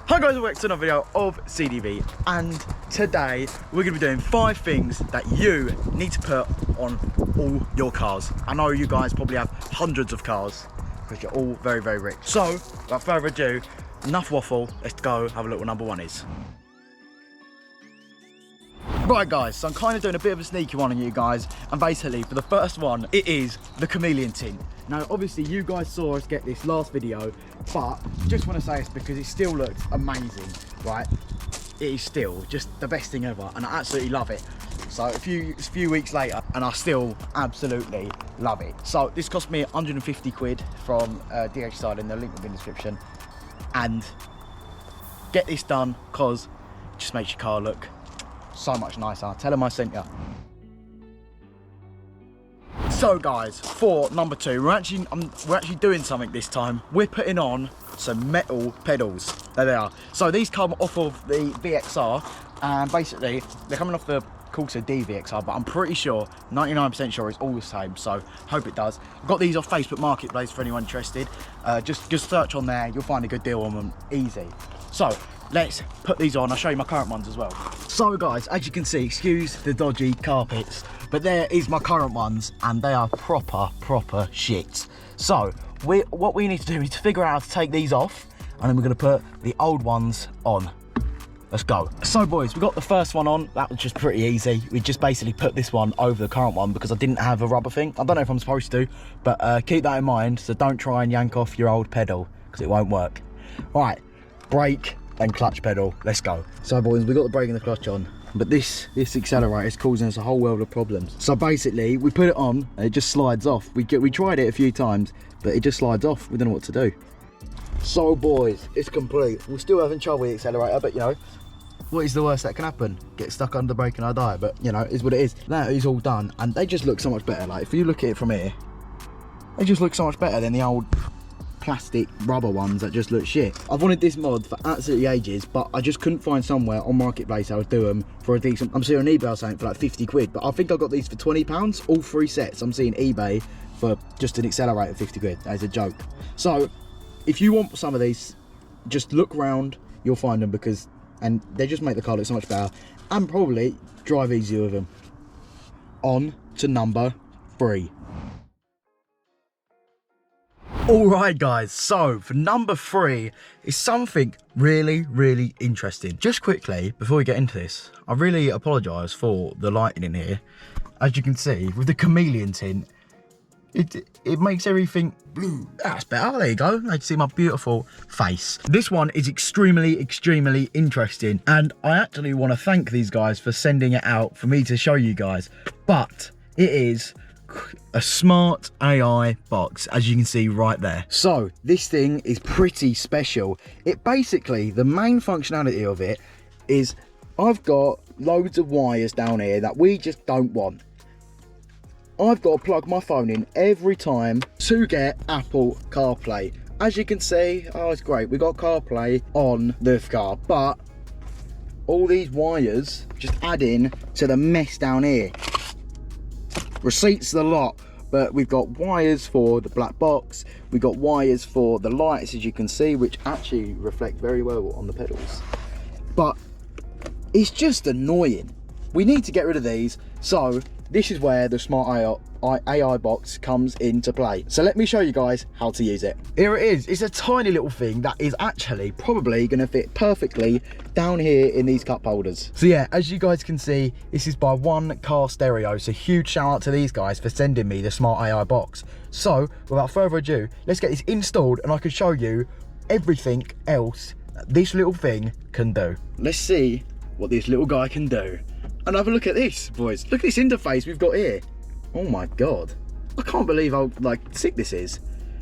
Hi guys, welcome to another video of CDV, and today we're going to be doing 5 things that you need to put on all your cars. I know you guys probably have hundreds of cars because you're all very, very rich. So, without further ado, enough waffle, let's go have a look what number 1 is. Right guys, so I'm kind of doing a bit of a sneaky one on you guys, and basically for the first one, it is the chameleon tint. Now obviously you guys saw us get this last video, but just want to say it's because it still looks amazing, right? It is still just the best thing ever, and I absolutely love it. So a few weeks later, and I still absolutely love it. So this cost me 150 quid from DH Styling, the link will be in the description. And get this done because it just makes your car look so much nicer. Tell them I sent you. So guys, for number 2, we're actually doing something this time. We're putting on some metal pedals. There they are. So these come off of the VXR, and basically they're coming off the Corsa D VXR, but I'm pretty sure, 99% sure it's all the same, so hope it does. I've got these off Facebook Marketplace for anyone interested. Just search on there, you'll find a good deal on them, easy. So let's put these on. I'll show you my current ones as well. So guys, as you can see, excuse the dodgy carpets, but there is my current ones, and they are proper shit. So what we need to do is to figure out how to take these off, and then we're going to put the old ones on. Let's go. So boys, we got the first one on. That was just pretty easy. We just basically put this one over the current one because I didn't have a rubber thing. I don't know if I'm supposed to, but keep that in mind. So don't try and yank off your old pedal because it won't work. All right, brake and clutch pedal, let's go. So boys, we got the brake and the clutch on, but this accelerator is causing us a whole world of problems. So basically we put it on and it just slides off. We tried it a few times, but it just slides off. We don't know what to do. So boys, it's complete. We're still having trouble with the accelerator, but you know, what is the worst that can happen? Get stuck under the brake and I die, but you know, it is what it is. That is all done, and they just look so much better. Like if you look at it from here, they just look so much better than the old plastic rubber ones that just look shit. I've wanted this mod for absolutely ages, but I just couldn't find somewhere on Marketplace I would do them for a decent. I'm seeing on eBay or something for like 50 quid, but I think I got these for £20, all 3 sets. I'm seeing eBay for just an accelerator 50 quid. That is a joke. So if you want some of these, just look round, you'll find them, because and they just make the car look so much better and probably drive easier with them. On to number 3. Alright guys, so for number 3 is something really interesting. Just quickly, before we get into this, I really apologise for the lighting in here. As you can see, with the chameleon tint, it makes everything blue. That's better, there you go. I can see my beautiful face. This one is extremely interesting, and I actually want to thank these guys for sending it out for me to show you guys. But it is a smart AI box, as you can see right there. So this thing is pretty special. It basically, the main functionality of it is I've got loads of wires down here that we just don't want. I've got to plug my phone in every time to get Apple CarPlay. As you can see, oh, it's great. We got CarPlay on the car, but all these wires just add in to the mess down here. Receipts the lot, but we've got wires for the black box. We've got wires for the lights, as you can see, which actually reflect very well on the pedals. But it's just annoying. We need to get rid of these, so this is where the smart AI box comes into play. So let me show you guys how to use it. Here it is. It's a tiny little thing that is actually probably going to fit perfectly down here in these cup holders. So yeah, as you guys can see, this is by One Car Stereo. So huge shout out to these guys for sending me the smart AI box. So without further ado, let's get this installed and I can show you everything else that this little thing can do. Let's see what this little guy can do. And have a look at this, boys. Look at this interface we've got here. Oh my god. I can't believe how sick this is.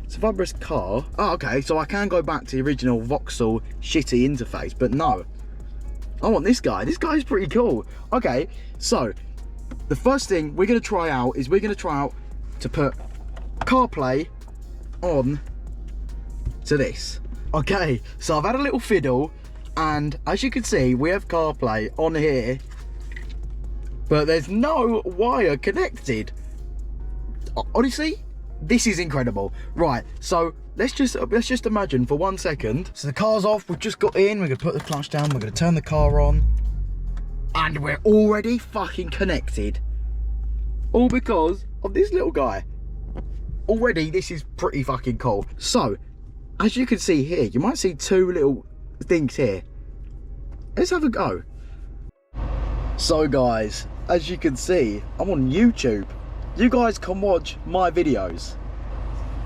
It's a Vibris car. Oh, okay, so I can go back to the original Vauxhall shitty interface, but no. I want this guy. This guy's pretty cool. Okay, so the first thing we're going to try out is to put CarPlay on to this. Okay, so I've had a little fiddle, and as you can see, we have CarPlay on here, but there's no wire connected. Honestly, this is incredible. Right, so let's just imagine for 1 second. So the car's off, we've just got in, we're gonna put the clutch down, we're gonna turn the car on, and we're already fucking connected. All because of this little guy. Already, this is pretty fucking cool. So, as you can see here, you might see 2 little things here. Let's have a go. So guys, as you can see, I'm on YouTube. You guys can watch my videos.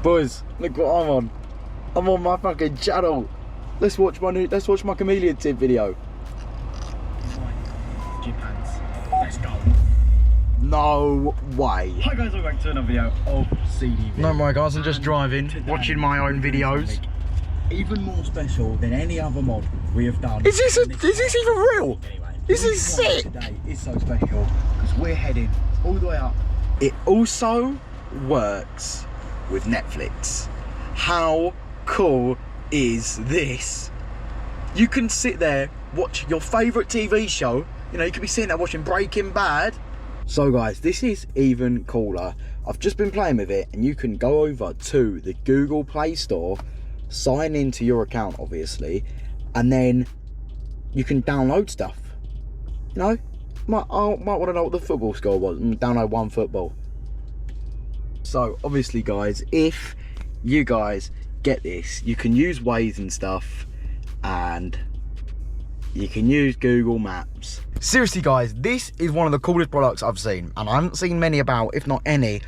Boys, look what I'm on. I'm on my fucking channel. Let's watch my Chameleon Tip video. Let's go. No way. Hi guys, welcome back to another video of CDV. No more guys, I'm just driving, watching my own videos. Even more special than any other mod we have done. Is this even real? Anyway, this is sick. Today is so special because we're heading all the way up. It also works with Netflix. How cool is this? You can sit there, watch your favourite TV show. You know, you could be sitting there watching Breaking Bad. So guys, this is even cooler. I've just been playing with it, and you can go over to the Google Play Store, sign into your account obviously, and then you can download stuff. You know, might want to know what the football score was and download OneFootball. So obviously guys, if you guys get this, you can use Waze and stuff, and you can use Google Maps. Seriously guys, this is one of the coolest products I've seen, and I haven't seen many about, if not any.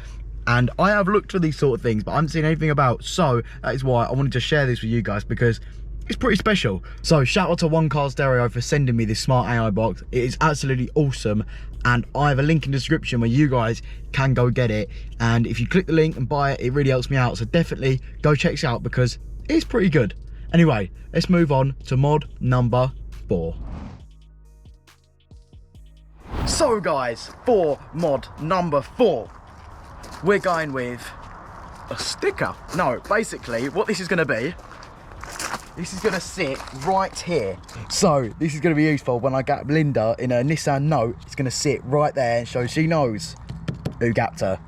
And I have looked for these sort of things, but I haven't seen anything about. So that is why I wanted to share this with you guys, because it's pretty special. So shout out to One Car Stereo for sending me this smart AI box. It is absolutely awesome. And I have a link in the description where you guys can go get it. And if you click the link and buy it, it really helps me out. So definitely go check this out because it's pretty good. Anyway, let's move on to mod number 4. So guys, for mod number 4, we're going with a sticker. No, basically what this is going to be, this is going to sit right here. So this is going to be useful when I get Linda in a Nissan Note. It's going to sit right there so she knows who gapped her.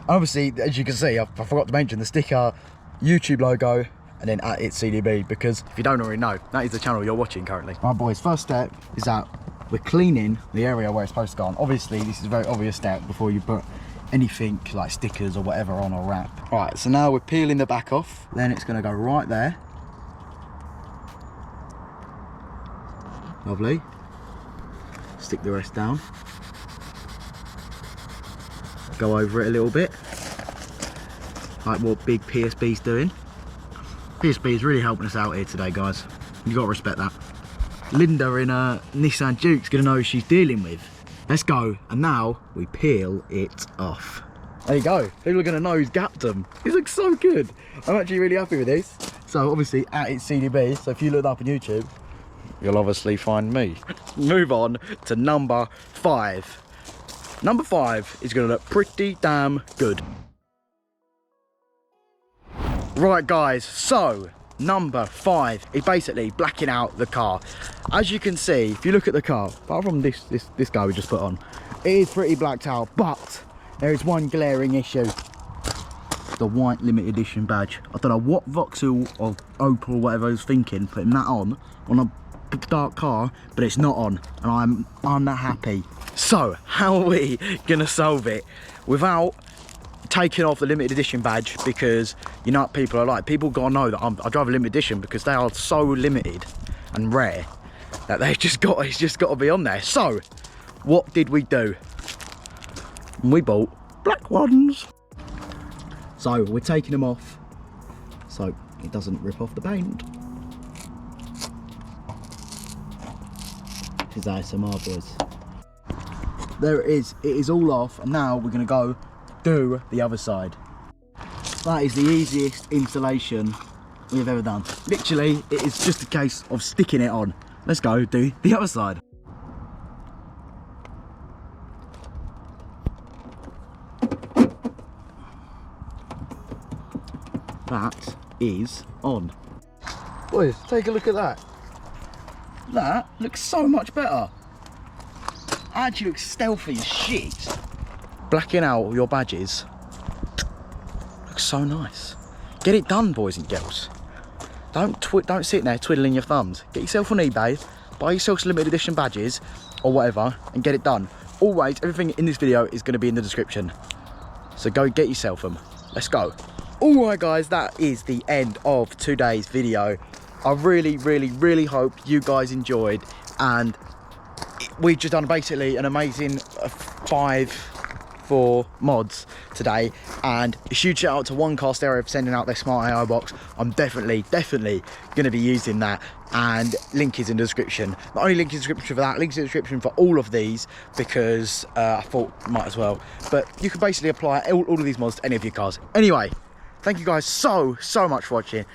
And obviously, as you can see, I forgot to mention the sticker, YouTube logo, and then @itscdb, because if you don't already know, that is the channel you're watching currently. Right boys, first step is that we're cleaning the area where it's supposed to go on. Obviously, this is a very obvious step before you put anything like stickers or whatever on or wrap. Right, so now we're peeling the back off. Then it's gonna go right there. Lovely. Stick the rest down. Go over it a little bit. Like what big PSB's doing. PSB is really helping us out here today, guys. You gotta respect that. Linda in a Nissan Juke's gonna know who she's dealing with. Let's go, and now we peel it off. There you go. People are gonna know who's gapped them. It looks so good. I'm actually really happy with this. So obviously @itscdb. So if you look up on YouTube, you'll obviously find me. Move on to number 5. Number 5 is gonna look pretty damn good. Right guys, so number 5 is basically blacking out the car. As you can see, if you look at the car, apart from this guy we just put on, it is pretty blacked out, but there is one glaring issue. The white limited edition badge. I don't know what Vauxhall or Opel or whatever I was thinking, putting that on a dark car, but it's not on, and I'm unhappy. So how are we gonna solve it without taking off the limited edition badge? Because you know what people are like. People gotta know that I drive a limited edition, because they are so limited and rare that it's just got to be on there. So what did we do? We bought black ones. So we're taking them off so it doesn't rip off the paint. This is ASMR, boys. There it is. It is all off, and now we're gonna go do the other side. That is the easiest installation we've ever done. Literally, it is just a case of sticking it on. Let's go do the other side. That is on. Boys, take a look at that. That looks so much better. Actually looks stealthy as shit. Blacking out your badges looks so nice. Get it done, boys and girls. Don't sit there twiddling your thumbs. Get yourself on eBay, buy yourself some limited edition badges or whatever, and get it done. Always, everything in this video is going to be in the description. So go get yourself them. Let's go. Alright guys, that is the end of today's video. I really hope you guys enjoyed, and we've just done basically an amazing 5-4 mods today, and a huge shout out to OneCast Stereo for sending out their smart AI box. I'm definitely going to be using that, and link is in the description. Not only link in the description for that, links in the description for all of these, because I thought might as well. But you can basically apply all of these mods to any of your cars. Anyway, thank you guys so much for watching,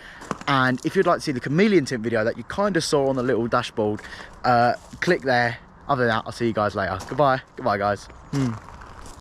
and if you'd like to see the chameleon tint video that you kind of saw on the little dashboard, click there. Other than that, I'll see you guys later. Goodbye guys.